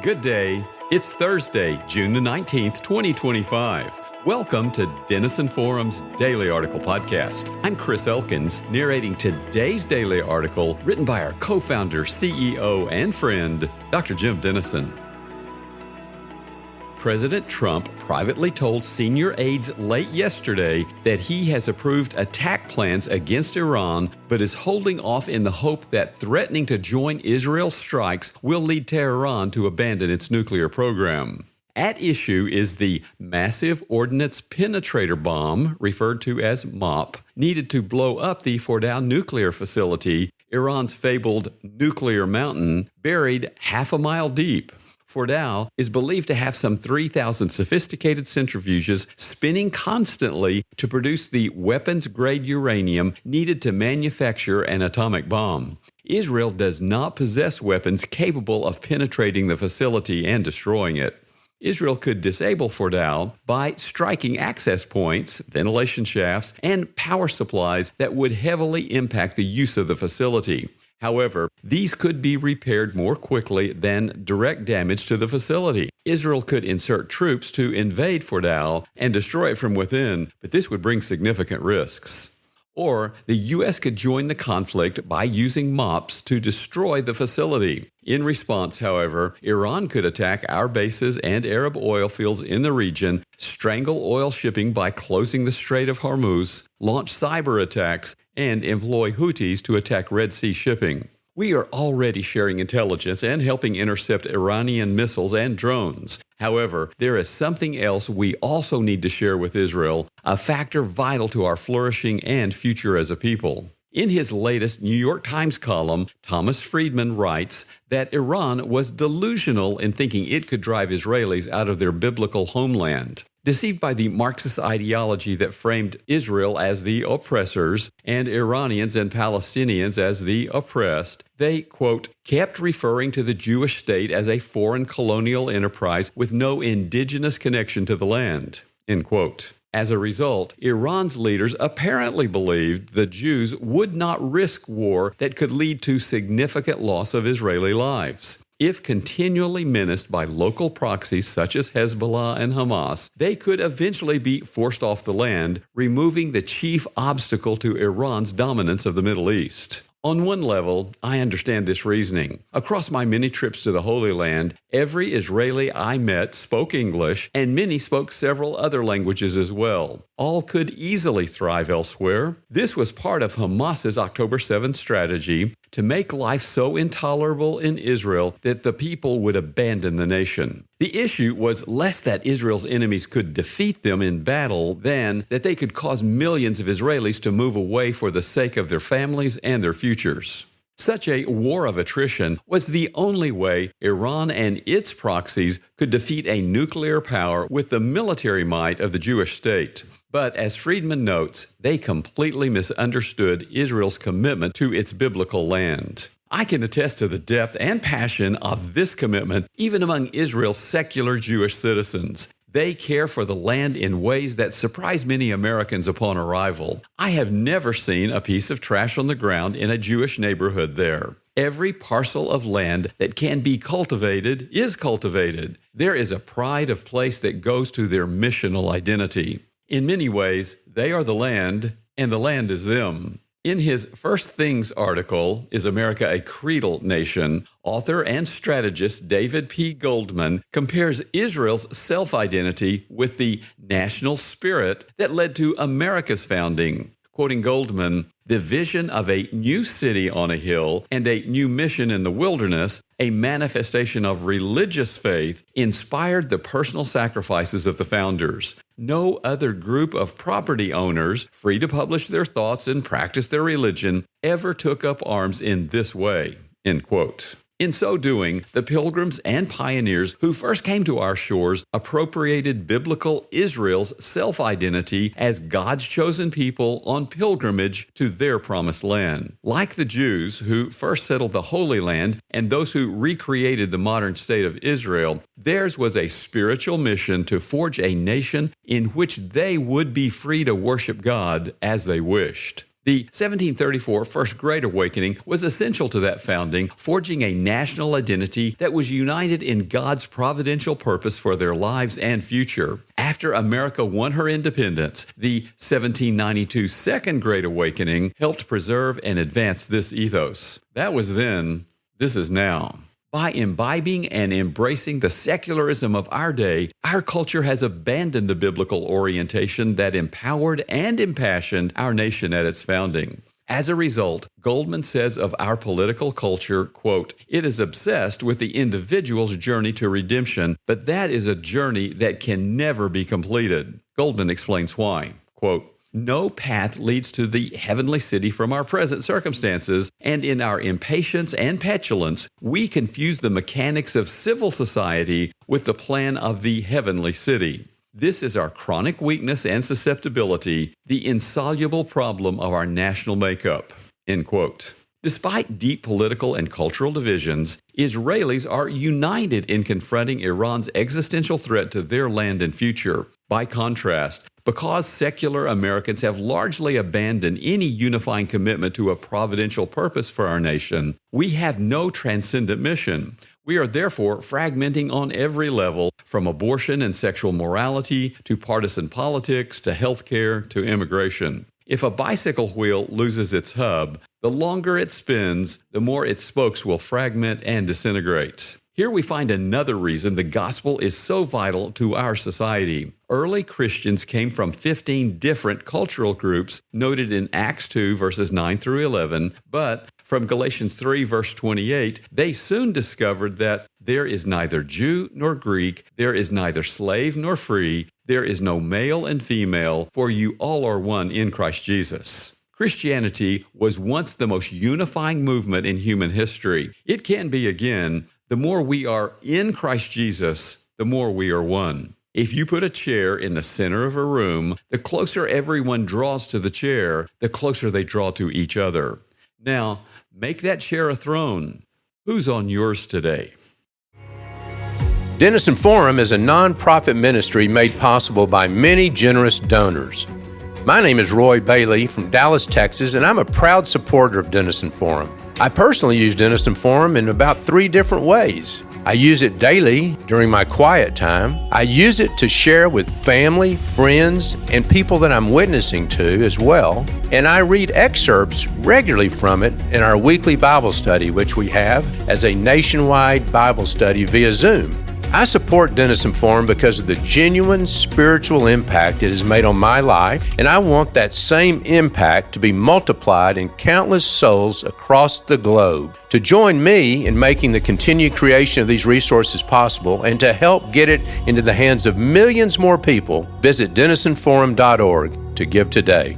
Good day. It's Thursday, June the 19th, 2025. Welcome to Denison Forum's Daily Article Podcast. I'm Chris Elkins, narrating today's daily article written by our co-founder, CEO, and friend, Dr. Jim Denison. President Trump privately told senior aides late yesterday that he has approved attack plans against Iran, but is holding off in the hope that threatening to join Israel's strikes will lead Tehran to abandon its nuclear program. At issue is the Massive Ordnance Penetrator bomb, referred to as MOP, needed to blow up the Fordow nuclear facility, Iran's fabled nuclear mountain, buried half a mile deep. Fordow is believed to have some 3,000 sophisticated centrifuges spinning constantly to produce the weapons-grade uranium needed to manufacture an atomic bomb. Israel does not possess weapons capable of penetrating the facility and destroying it. Israel could disable Fordow by striking access points, ventilation shafts, and power supplies that would heavily impact the use of the facility. However, these could be repaired more quickly than direct damage to the facility. Israel could insert troops to invade Fordow and destroy it from within, but this would bring significant risks. Or the U.S. could join the conflict by using MOPs to destroy the facility. In response, however, Iran could attack our bases and Arab oil fields in the region, strangle oil shipping by closing the Strait of Hormuz, launch cyber attacks, and employ Houthis to attack Red Sea shipping. We are already sharing intelligence and helping intercept Iranian missiles and drones. However, there is something else we also need to share with Israel, a factor vital to our flourishing and future as a people. In his latest New York Times column, Thomas Friedman writes that Iran was delusional in thinking it could drive Israelis out of their biblical homeland. Deceived by the Marxist ideology that framed Israel as the oppressors and Iranians and Palestinians as the oppressed, they, quote, kept referring to the Jewish state as a foreign colonial enterprise with no indigenous connection to the land, end quote. As a result, Iran's leaders apparently believed the Jews would not risk war that could lead to significant loss of Israeli lives. If continually menaced by local proxies such as Hezbollah and Hamas, they could eventually be forced off the land, removing the chief obstacle to Iran's dominance of the Middle East. On one level, I understand this reasoning. Across my many trips to the Holy Land, every Israeli I met spoke English, and many spoke several other languages as well. All could easily thrive elsewhere. This was part of Hamas's October 7th strategy to make life so intolerable in Israel that the people would abandon the nation. The issue was less that Israel's enemies could defeat them in battle than that they could cause millions of Israelis to move away for the sake of their families and their futures. Such a war of attrition was the only way Iran and its proxies could defeat a nuclear power with the military might of the Jewish state. But as Friedman notes, they completely misunderstood Israel's commitment to its biblical land. I can attest to the depth and passion of this commitment even among Israel's secular Jewish citizens. They care for the land in ways that surprise many Americans upon arrival. I have never seen a piece of trash on the ground in a Jewish neighborhood there. Every parcel of land that can be cultivated is cultivated. There is a pride of place that goes to their missional identity. In many ways, they are the land, and the land is them. In his First Things article, Is America a Creedal Nation?, author and strategist David P. Goldman compares Israel's self-identity with the national spirit that led to America's founding. Quoting Goldman, the vision of a new city on a hill and a new mission in the wilderness, a manifestation of religious faith, inspired the personal sacrifices of the founders. No other group of property owners, free to publish their thoughts and practice their religion, ever took up arms in this way, end quote. In so doing, the pilgrims and pioneers who first came to our shores appropriated biblical Israel's self-identity as God's chosen people on pilgrimage to their promised land. Like the Jews who first settled the Holy Land and those who recreated the modern state of Israel, theirs was a spiritual mission to forge a nation in which they would be free to worship God as they wished. The 1734 First Great Awakening was essential to that founding, forging a national identity that was united in God's providential purpose for their lives and future. After America won her independence, the 1792 Second Great Awakening helped preserve and advance this ethos. That was then, this is now. By imbibing and embracing the secularism of our day, our culture has abandoned the biblical orientation that empowered and impassioned our nation at its founding. As a result, Goldman says of our political culture, quote, "It is obsessed with the individual's journey to redemption, but that is a journey that can never be completed." Goldman explains why, quote, "No path leads to the heavenly city from our present circumstances, and in our impatience and petulance, we confuse the mechanics of civil society with the plan of the heavenly city. This is our chronic weakness and susceptibility, the insoluble problem of our national makeup." End quote. Despite deep political and cultural divisions, Israelis are united in confronting Iran's existential threat to their land and future. By contrast, because secular Americans have largely abandoned any unifying commitment to a providential purpose for our nation, we have no transcendent mission. We are therefore fragmenting on every level, from abortion and sexual morality to partisan politics to healthcare to immigration. If a bicycle wheel loses its hub, the longer it spins, the more its spokes will fragment and disintegrate. Here we find another reason the gospel is so vital to our society. Early Christians came from 15 different cultural groups noted in Acts 2 verses 9 through 11, but from Galatians 3 verse 28, they soon discovered that there is neither Jew nor Greek, there is neither slave nor free, there is no male and female, for you all are one in Christ Jesus. Christianity was once the most unifying movement in human history. It can be again. The more we are in Christ Jesus, the more we are one. If you put a chair in the center of a room, the closer everyone draws to the chair, the closer they draw to each other. Now, make that chair a throne. Who's on yours today? Denison Forum is a nonprofit ministry made possible by many generous donors. My name is Roy Bailey from Dallas, Texas, and I'm a proud supporter of Denison Forum. I personally use Denison Forum in about 3 different ways. I use it daily during my quiet time. I use it to share with family, friends, and people that I'm witnessing to as well. And I read excerpts regularly from it in our weekly Bible study, which we have as a nationwide Bible study via Zoom. I support Denison Forum because of the genuine spiritual impact it has made on my life, and I want that same impact to be multiplied in countless souls across the globe. To join me in making the continued creation of these resources possible and to help get it into the hands of millions more people, visit denisonforum.org to give today.